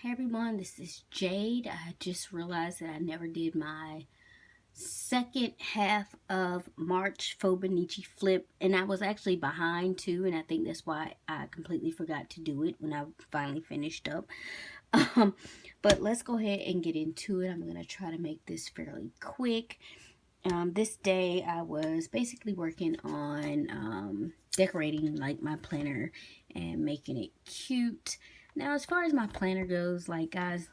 Hey everyone, this is Jade. I just realized that I never did my second half of March Fauxbonichi flip, and I was actually behind too, and I think that's why I completely forgot to do it when I finally finished up. Um, but let's go ahead and get into it. I'm going to try to make this fairly quick. This day I was basically working on decorating like my planner and making it cute. Now, as far as my planner goes, like guys,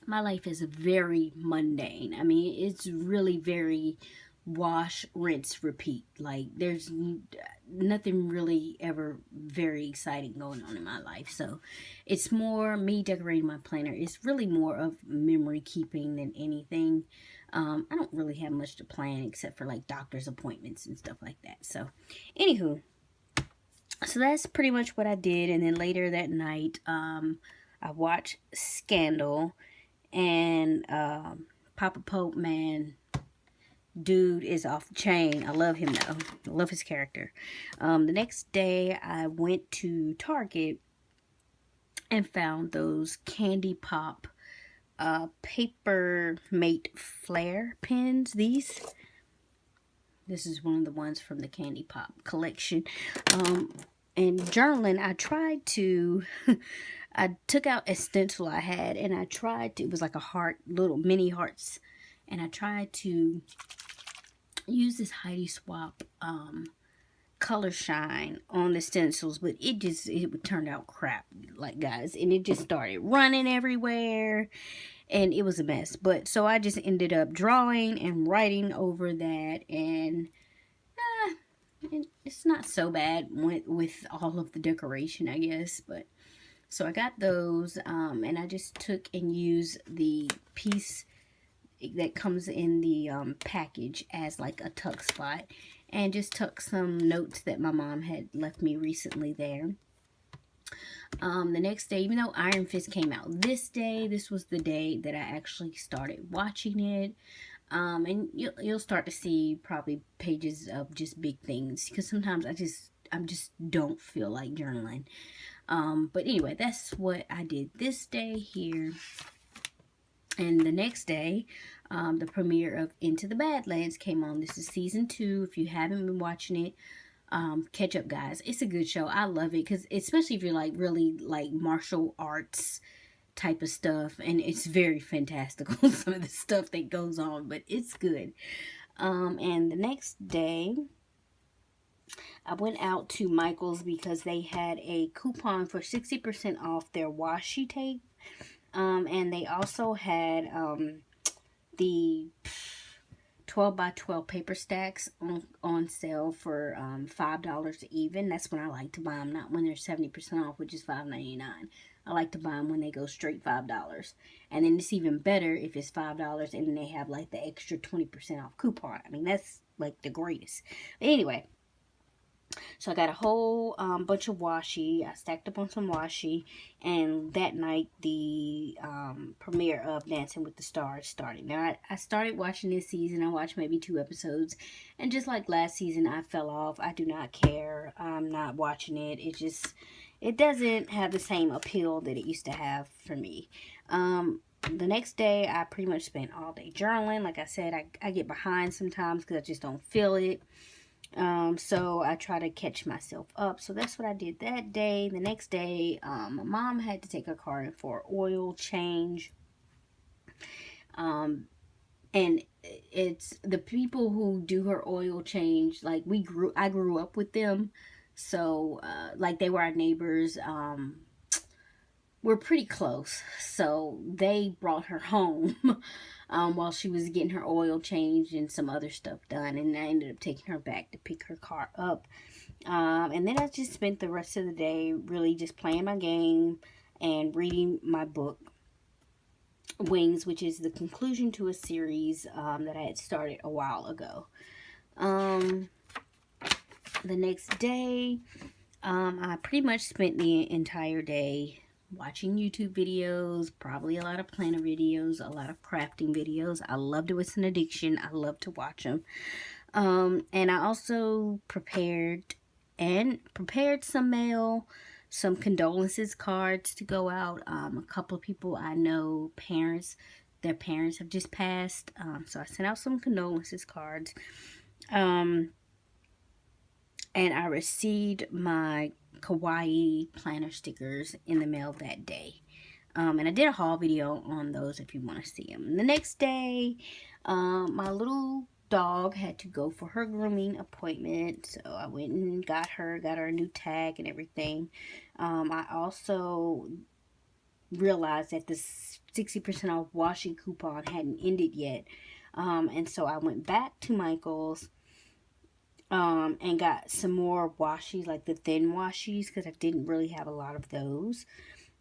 my life is very mundane. I mean, it's really very wash, rinse, repeat. Like there's nothing really ever very exciting going on in my life. So it's more me decorating my planner. It's really more of memory keeping than anything. I don't really have much to plan except for like doctor's appointments and stuff like that. So anywho, so that's pretty much what I did. And then later that night, I watched Scandal, and Papa Pope, man, dude is off the chain. I love him though. I love his character. The next day I went to Target and found those Candy Pop paper mate flare pens. This is one of the ones from the Candy Pop collection. And journaling, I tried to I took out a stencil I had, and I tried to, it was like a heart, little mini hearts, and I tried to use this Heidi Swap color shine on the stencils, but it turned out crap, like guys, and it just started running everywhere, and it was a mess. But so I just ended up drawing and writing over that, and it's not so bad with all of the decoration, I guess. But so I got those, and I just took and used the piece that comes in the package as like a tuck spot, and just tuck some notes that my mom had left me recently there. The next day, even though Iron Fist came out this day, this was the day that I actually started watching it. And you'll start to see probably pages of just big things, because sometimes I just don't feel like journaling. But anyway, that's what I did this day here. And the next day, the premiere of Into the Badlands came on. This is season 2. If you haven't been watching it, catch up, guys. It's a good show. I love it, because especially if you're like really like martial arts type of stuff, and it's very fantastical, some of the stuff that goes on, but it's good. And the next day I went out to Michael's because they had a coupon for 60% off their washi tape, and they also had the 12 by 12 paper stacks on sale for $5 even. That's when I like to buy them, not when they're 70% off, which is $5.99. I like to buy them when they go straight $5. And then it's even better if it's $5 and then they have like the extra 20% off coupon. I mean, that's like the greatest. But anyway, so I got a whole bunch of washi. I stacked up on some washi. And that night, the premiere of Dancing with the Stars started. Now, I started watching this season. I watched maybe 2 episodes. And just like last season, I fell off. I do not care. I'm not watching it. It doesn't have the same appeal that it used to have for me. The next day, I pretty much spent all day journaling. Like I said, I get behind sometimes because I just don't feel it. So I try to catch myself up. So that's what I did that day. The next day, my mom had to take her car in for oil change. And it's the people who do her oil change, like I grew up with them. So, like they were our neighbors. We're pretty close. So they brought her home while she was getting her oil changed and some other stuff done. And I ended up taking her back to pick her car up. And then I just spent the rest of the day really just playing my game and reading my book, Wings, which is the conclusion to a series that I had started a while ago. The next day, I pretty much spent the entire day watching YouTube videos, probably a lot of planner videos, a lot of crafting videos. I loved it. It's an addiction. I love to watch them. And I also prepared some mail. some condolences cards to go out. A couple of people I know, their parents have just passed. So I sent out some condolences cards. And I received my kawaii planner stickers in the mail that day. And I did a haul video on those if you want to see them. The next day, my little dog had to go for her grooming appointment, so I went and got her a new tag and everything. I also realized that the 60% off washing coupon hadn't ended yet, and so I went back to Michael's and got some more washies, like the thin washies, because I didn't really have a lot of those.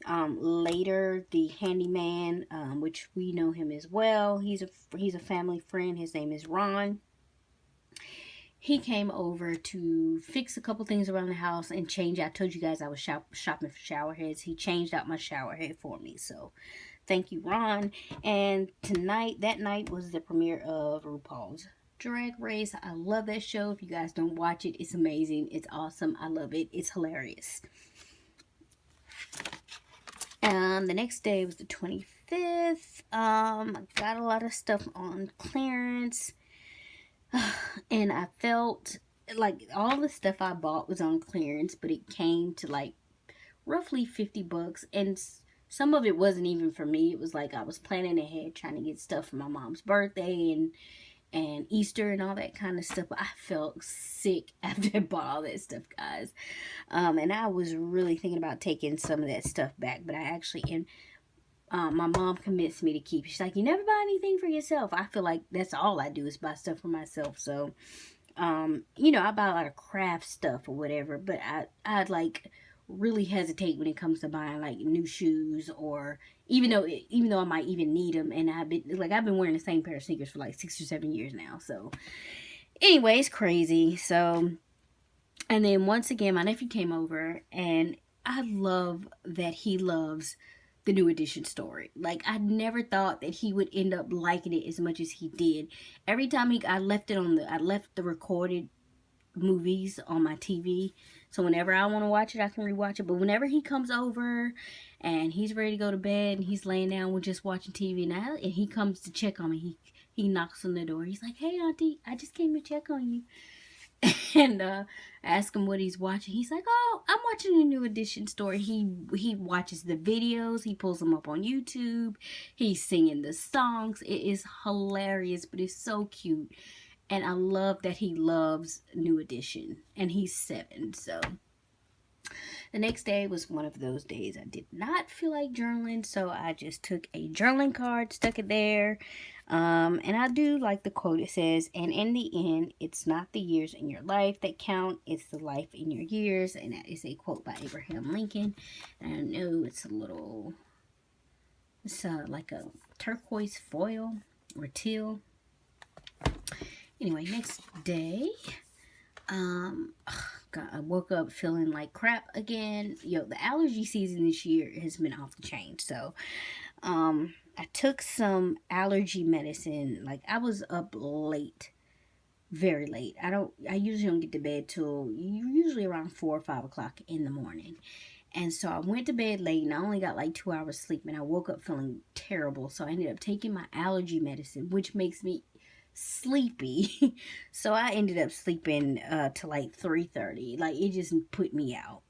Later, the handyman, which we know him as well, he's a family friend. His name is Ron. He came over to fix a couple things around the house and change. I told you guys I was shopping for shower heads. He changed out my shower head for me. So, thank you, Ron. And that night was the premiere of RuPaul's Drag Race. I love that show. If you guys don't watch it, it's amazing. It's awesome. I love it. It's hilarious. The next day was the 25th. I got a lot of stuff on clearance. And I felt like all the stuff I bought was on clearance, but it came to like roughly $50. And some of it wasn't even for me. It was like I was planning ahead, trying to get stuff for my mom's birthday and Easter and all that kind of stuff. But I felt sick after I bought all that stuff, guys. And I was really thinking about taking some of that stuff back. But I actually, my mom convinced me to keep it. She's like, you never buy anything for yourself. I feel like that's all I do is buy stuff for myself. So, you know, I buy a lot of craft stuff or whatever. But I'd like really hesitate when it comes to buying like new shoes, or even though I might even need them, and I've been wearing the same pair of sneakers for like 6 or 7 years now. So anyway, it's crazy. So, and then once again my nephew came over, and I love that he loves the New Edition story. Like, I never thought that he would end up liking it as much as he did. Every time I left the recorded movies on my TV, so whenever I want to watch it, I can rewatch it. But whenever he comes over and he's ready to go to bed and he's laying down, we're just watching TV now, and he comes to check on me, he knocks on the door. He's like, hey auntie, I just came to check on you. And I ask him what he's watching. He's like, oh, I'm watching a New Edition story. He watches the videos. He pulls them up on YouTube. He's singing the songs. It is hilarious, but it's so cute. And I love that he loves New Edition. And he's 7, so. The next day was one of those days I did not feel like journaling, so I just took a journaling card, stuck it there. And I do like the quote. It says, and in the end, it's not the years in your life that count, it's the life in your years. And that is a quote by Abraham Lincoln. And I know it's like a turquoise foil or teal. Anyway, next day, God, I woke up feeling like crap again. The allergy season this year has been off the chain. So, I took some allergy medicine. Like, I was up late, very late. I usually don't get to bed till usually around 4 or 5 o'clock in the morning. And so I went to bed late, and I only got like 2 hours sleep, and I woke up feeling terrible. So I ended up taking my allergy medicine, which makes me sleepy. So I ended up sleeping to like 3:30. Like, it just put me out.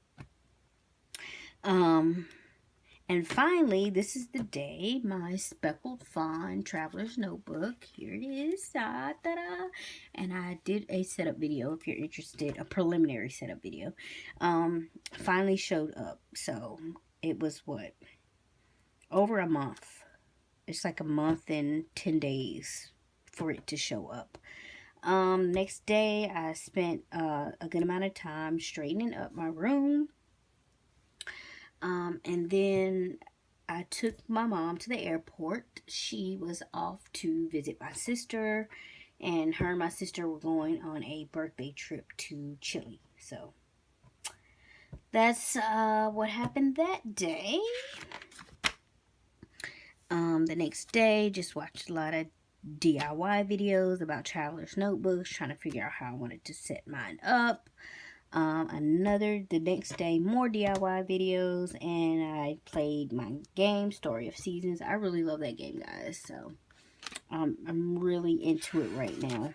And finally, this is the day, my Speckled Fawn Traveler's Notebook. Here it is. Ta-da! And I did a setup video, if you're interested, a preliminary setup video. Finally showed up. So, it was over a month. It's like a month and 10 days for it to show up. Next day, I spent a good amount of time straightening up my room. And then I took my mom to the airport. She was off to visit my sister, and her and my sister were going on a birthday trip to Chile. So that's what happened that day. The next day, just watched a lot of DIY videos about traveler's notebooks, trying to figure out how I wanted to set mine up. The next day, more DIY videos, and I played my game, Story of Seasons. I really love that game, guys, so I'm really into it right now.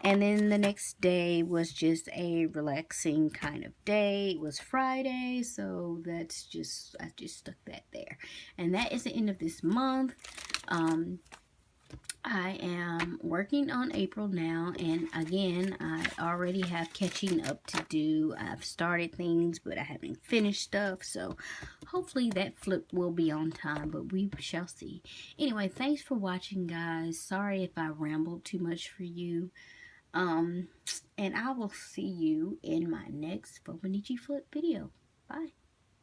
And then the next day was just a relaxing kind of day. It was Friday, so I just stuck that there. And that is the end of this month. I am working on April now, and again, I already have catching up to do. I've started things, but I haven't finished stuff, so hopefully that flip will be on time, but we shall see. Anyway, thanks for watching, guys. Sorry if I rambled too much for you. And I will see you in my next Fauxbonichi flip video. Bye.